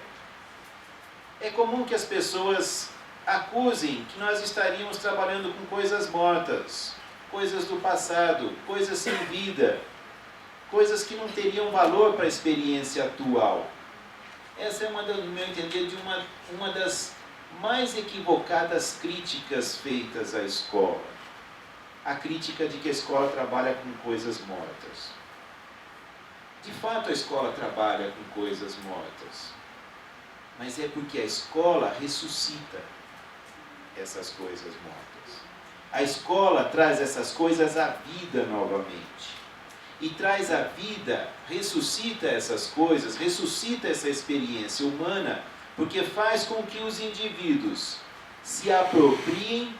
é comum que as pessoas acusem que nós estaríamos trabalhando com coisas mortas, coisas do passado, coisas sem vida, coisas que não teriam valor para a experiência atual. Essa é, no meu entender, de uma das mais equivocadas críticas feitas à escola. A crítica de que a escola trabalha com coisas mortas. De fato, a escola trabalha com coisas mortas. Mas é porque a escola ressuscita essas coisas mortas. A escola traz essas coisas à vida novamente. e traz à vida, ressuscita essas coisas, ressuscita essa experiência humana, porque faz com que os indivíduos se apropriem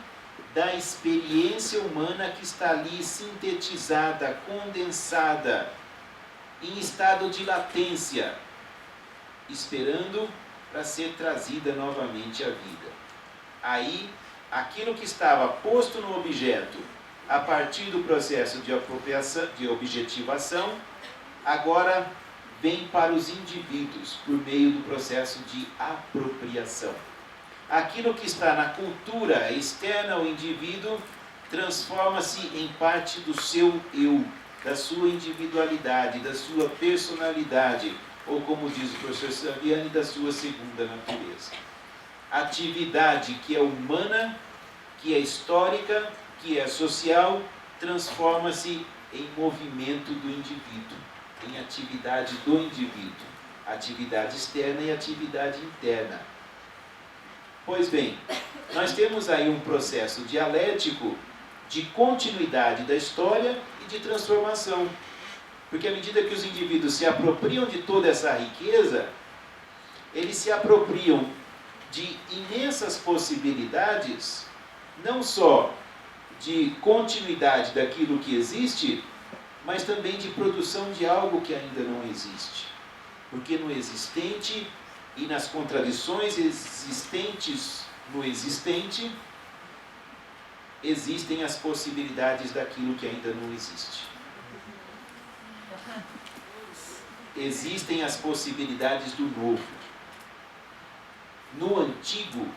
da experiência humana que está ali sintetizada, condensada, em estado de latência, esperando para ser trazida novamente à vida. Aí, aquilo que estava posto no objeto, a partir do processo de apropriação, de objetivação, agora vem para os indivíduos, por meio do processo de apropriação. Aquilo que está na cultura externa ao indivíduo transforma-se em parte do seu eu, da sua individualidade, da sua personalidade, ou como diz o professor Saviani, da sua segunda natureza. Atividade que é humana, que é histórica, que é social, transforma-se em movimento do indivíduo, em atividade do indivíduo, atividade externa e atividade interna. Pois bem, nós temos aí um processo dialético de continuidade da história e de transformação. Porque à medida que os indivíduos se apropriam de toda essa riqueza, eles se apropriam de imensas possibilidades, não só de continuidade daquilo que existe, mas também de produção de algo que ainda não existe. Porque no existente e nas contradições existentes no existente, existem as possibilidades daquilo que ainda não existe. Existem as possibilidades do novo. No antigo,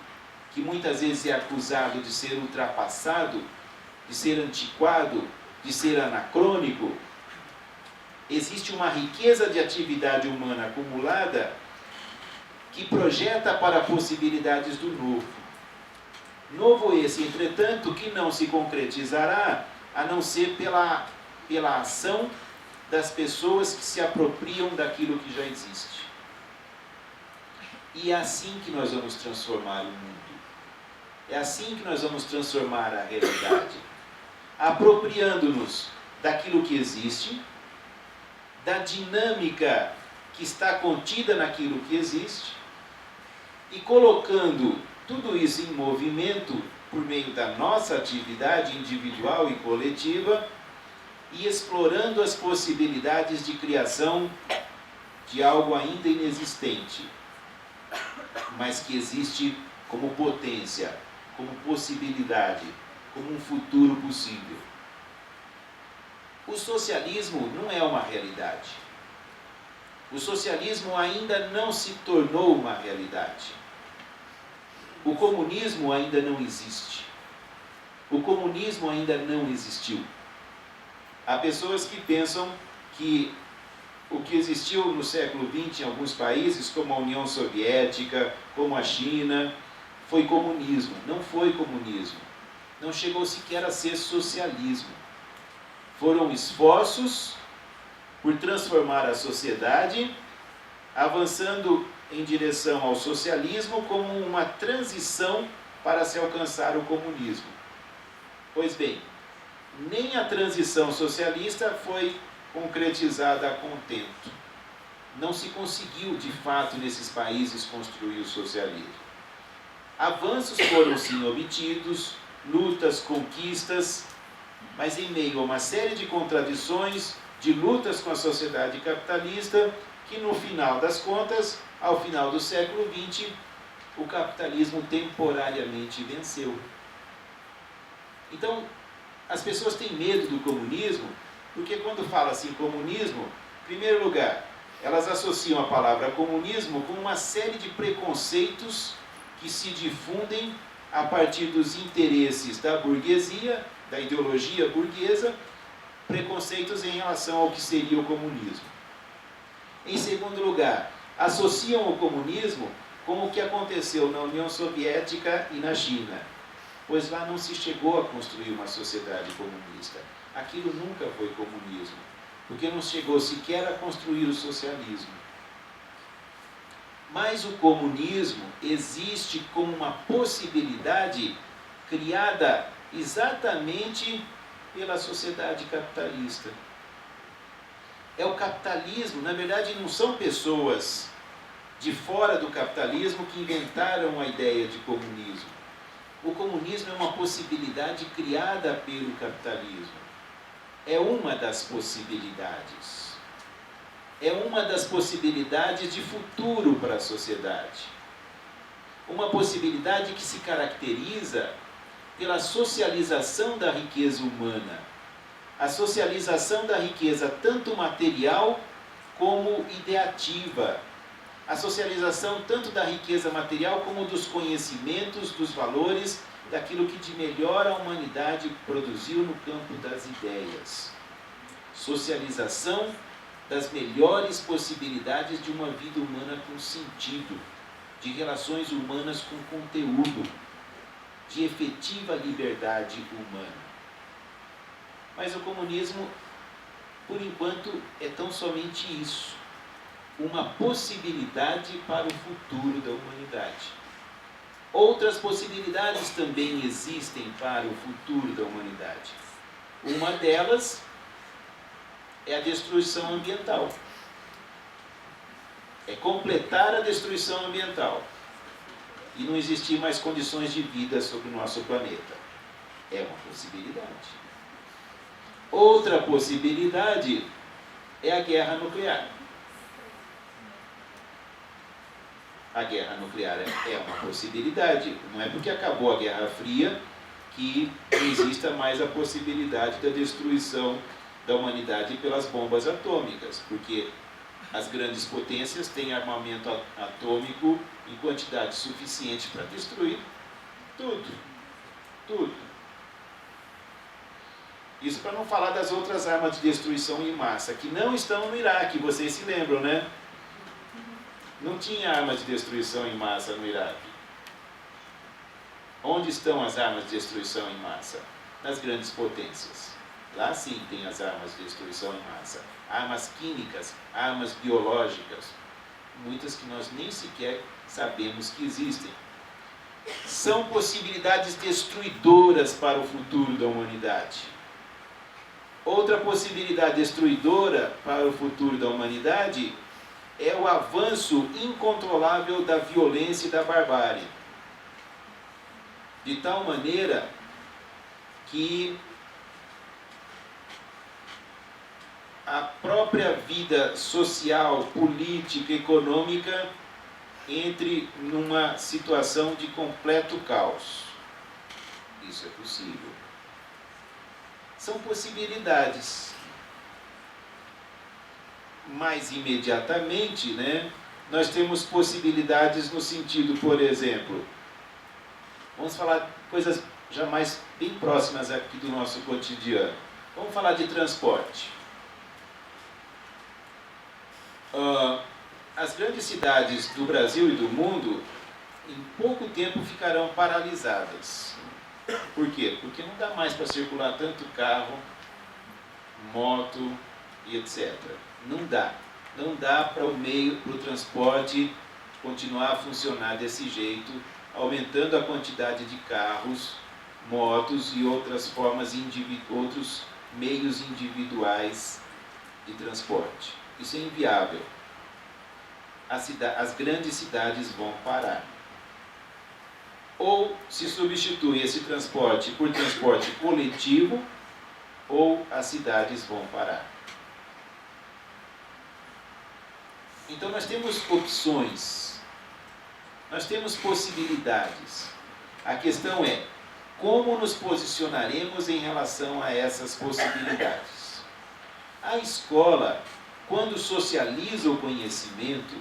que muitas vezes é acusado de ser ultrapassado, de ser antiquado, de ser anacrônico, existe uma riqueza de atividade humana acumulada que projeta para possibilidades do novo. Novo esse, entretanto, que não se concretizará a não ser pela ação das pessoas que se apropriam daquilo que já existe. E é assim que nós vamos transformar o mundo. É assim que nós vamos transformar a realidade. Apropriando-nos daquilo que existe, da dinâmica que está contida naquilo que existe, e colocando tudo isso em movimento por meio da nossa atividade individual e coletiva, e explorando as possibilidades de criação de algo ainda inexistente, mas que existe como potência, como possibilidade, como um futuro possível. O socialismo não é uma realidade. O socialismo ainda não se tornou uma realidade. O comunismo ainda não existe. O comunismo ainda não existiu. Há pessoas que pensam que o que existiu no século XX em alguns países, como a União Soviética, como a China, foi comunismo. Não foi comunismo. Não chegou sequer a ser socialismo. Foram esforços por transformar a sociedade, avançando em direção ao socialismo como uma transição para se alcançar o comunismo. Pois bem, nem a transição socialista foi concretizada a contento. Não se conseguiu, de fato, nesses países construir o socialismo. Avanços foram, sim, obtidos, lutas, conquistas, mas em meio a uma série de contradições, de lutas com a sociedade capitalista, que no final das contas, ao final do século XX, o capitalismo temporariamente venceu. Então, as pessoas têm medo do comunismo, porque quando fala assim comunismo, em primeiro lugar, elas associam a palavra comunismo com uma série de preconceitos que se difundem a partir dos interesses da burguesia, da ideologia burguesa, preconceitos em relação ao que seria o comunismo. Em segundo lugar, associam o comunismo com o que aconteceu na União Soviética e na China, pois lá não se chegou a construir uma sociedade comunista. Aquilo nunca foi comunismo, porque não chegou sequer a construir o socialismo. Mas o comunismo existe como uma possibilidade criada exatamente pela sociedade capitalista. É o capitalismo. Na verdade, não são pessoas de fora do capitalismo que inventaram a ideia de comunismo. O comunismo é uma possibilidade criada pelo capitalismo. É uma das possibilidades. É uma das possibilidades de futuro para a sociedade. Uma possibilidade que se caracteriza pela socialização da riqueza humana. A socialização da riqueza tanto material como ideativa. A socialização tanto da riqueza material como dos conhecimentos, dos valores, daquilo que de melhor a humanidade produziu no campo das ideias. Socialização das melhores possibilidades de uma vida humana com sentido, de relações humanas com conteúdo, de efetiva liberdade humana. Mas o comunismo, por enquanto, é tão somente isso, uma possibilidade para o futuro da humanidade. Outras possibilidades também existem para o futuro da humanidade. Uma delas é a destruição ambiental. É completar a destruição ambiental e não existir mais condições de vida sobre o nosso planeta. É uma possibilidade. Outra possibilidade é a guerra nuclear. A guerra nuclear é uma possibilidade. Não é porque acabou a Guerra Fria que não exista mais a possibilidade da destruição da humanidade pelas bombas atômicas, porque as grandes potências têm armamento atômico em quantidade suficiente para destruir tudo. Tudo. Isso para não falar das outras armas de destruição em massa, que não estão no Iraque, vocês se lembram, né? Não tinha armas de destruição em massa no Iraque. Onde estão as armas de destruição em massa? Nas grandes potências. Lá sim tem as armas de destruição em massa. Armas químicas, armas biológicas, muitas que nós nem sequer sabemos que existem. São possibilidades destruidoras para o futuro da humanidade. Outra possibilidade destruidora para o futuro da humanidade é o avanço incontrolável da violência e da barbárie. De tal maneira que a própria vida social, política, econômica entre numa situação de completo caos. Isso é possível. São possibilidades. Mais imediatamente, né, nós temos possibilidades no sentido, por exemplo, vamos falar de coisas já mais bem próximas aqui do nosso cotidiano. Vamos falar de transporte. As grandes cidades do Brasil e do mundo, em pouco tempo ficarão paralisadas. Por quê? Porque não dá mais para circular tanto carro, moto e etc. Não dá. Não dá para o meio, para o transporte continuar a funcionar desse jeito, aumentando a quantidade de carros, motos e outras formas, outros meios individuais de transporte. Isso é inviável. As grandes cidades vão parar. Ou se substitui esse transporte por transporte coletivo, ou as cidades vão parar. Então nós temos opções, nós temos possibilidades. A questão é, como nos posicionaremos em relação a essas possibilidades? A escola, quando socializa o conhecimento,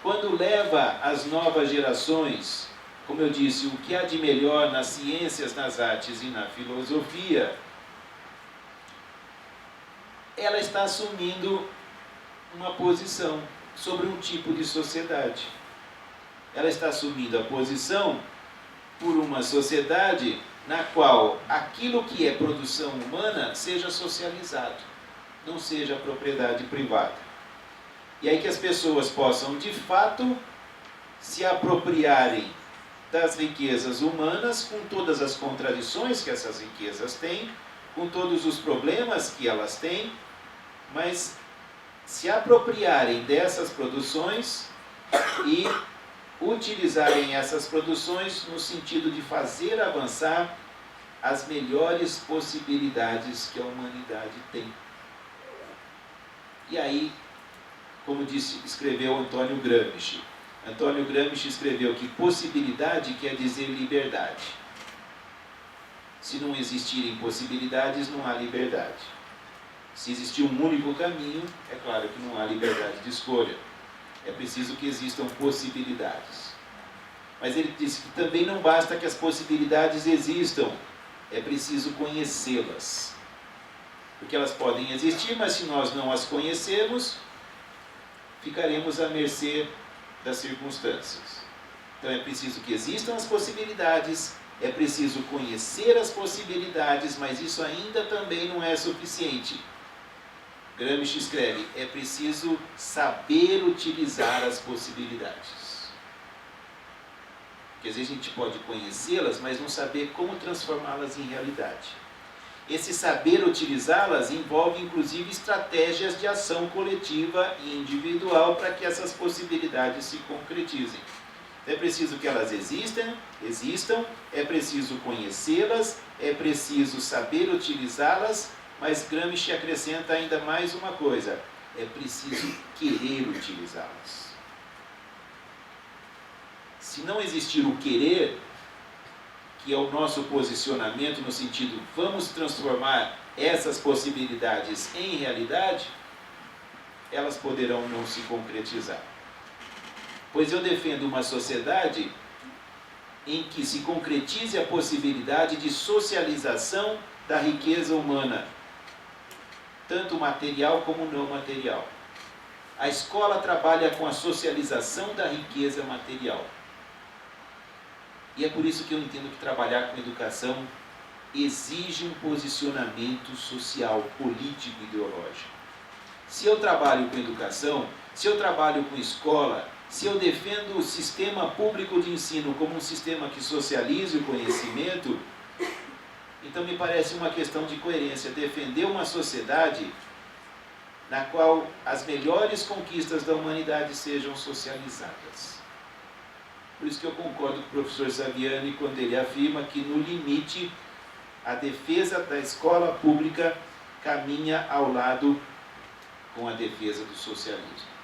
quando leva as novas gerações, como eu disse, o que há de melhor nas ciências, nas artes e na filosofia, ela está assumindo uma posição sobre um tipo de sociedade. Ela está assumindo a posição por uma sociedade na qual aquilo que é produção humana seja socializado, não seja propriedade privada. E aí que as pessoas possam, de fato, se apropriarem das riquezas humanas, com todas as contradições que essas riquezas têm, com todos os problemas que elas têm, mas se apropriarem dessas produções e utilizarem essas produções no sentido de fazer avançar as melhores possibilidades que a humanidade tem. E aí, como escreveu Antônio Gramsci. Antônio Gramsci escreveu que possibilidade quer dizer liberdade. Se não existirem possibilidades, não há liberdade. Se existir um único caminho, é claro que não há liberdade de escolha. É preciso que existam possibilidades. Mas ele disse que também não basta que as possibilidades existam, é preciso conhecê-las. Porque elas podem existir, mas se nós não as conhecermos, ficaremos à mercê das circunstâncias. Então é preciso que existam as possibilidades, é preciso conhecer as possibilidades, mas isso ainda também não é suficiente. Gramsci escreve, é preciso saber utilizar as possibilidades. Porque às vezes a gente pode conhecê-las, mas não saber como transformá-las em realidade. Esse saber utilizá-las envolve inclusive estratégias de ação coletiva e individual para que essas possibilidades se concretizem. É preciso que elas existam, é preciso conhecê-las, é preciso saber utilizá-las, mas Gramsci acrescenta ainda mais uma coisa, é preciso querer utilizá-las. Se não existir o querer, que é o nosso posicionamento no sentido, vamos transformar essas possibilidades em realidade, elas poderão não se concretizar. Pois eu defendo uma sociedade em que se concretize a possibilidade de socialização da riqueza humana, tanto material como não material. A escola trabalha com a socialização da riqueza material. E é por isso que eu entendo que trabalhar com educação exige um posicionamento social, político, ideológico. Se eu trabalho com educação, se eu trabalho com escola, se eu defendo o sistema público de ensino como um sistema que socialize o conhecimento, então me parece uma questão de coerência, defender uma sociedade na qual as melhores conquistas da humanidade sejam socializadas. Por isso que eu concordo com o professor Saviani quando ele afirma que, no limite, a defesa da escola pública caminha ao lado com a defesa do socialismo.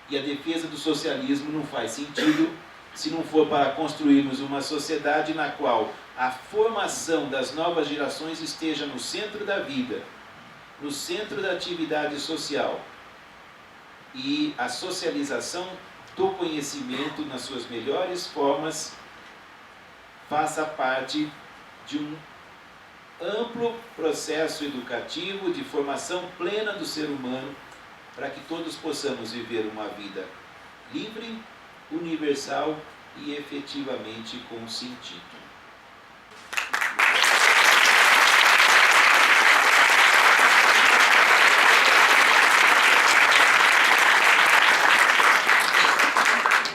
E a defesa do socialismo não faz sentido se não for para construirmos uma sociedade na qual a formação das novas gerações esteja no centro da vida, no centro da atividade social, e a socialização do conhecimento nas suas melhores formas faça parte de um amplo processo educativo de formação plena do ser humano, para que todos possamos viver uma vida livre, universal e efetivamente com sentido.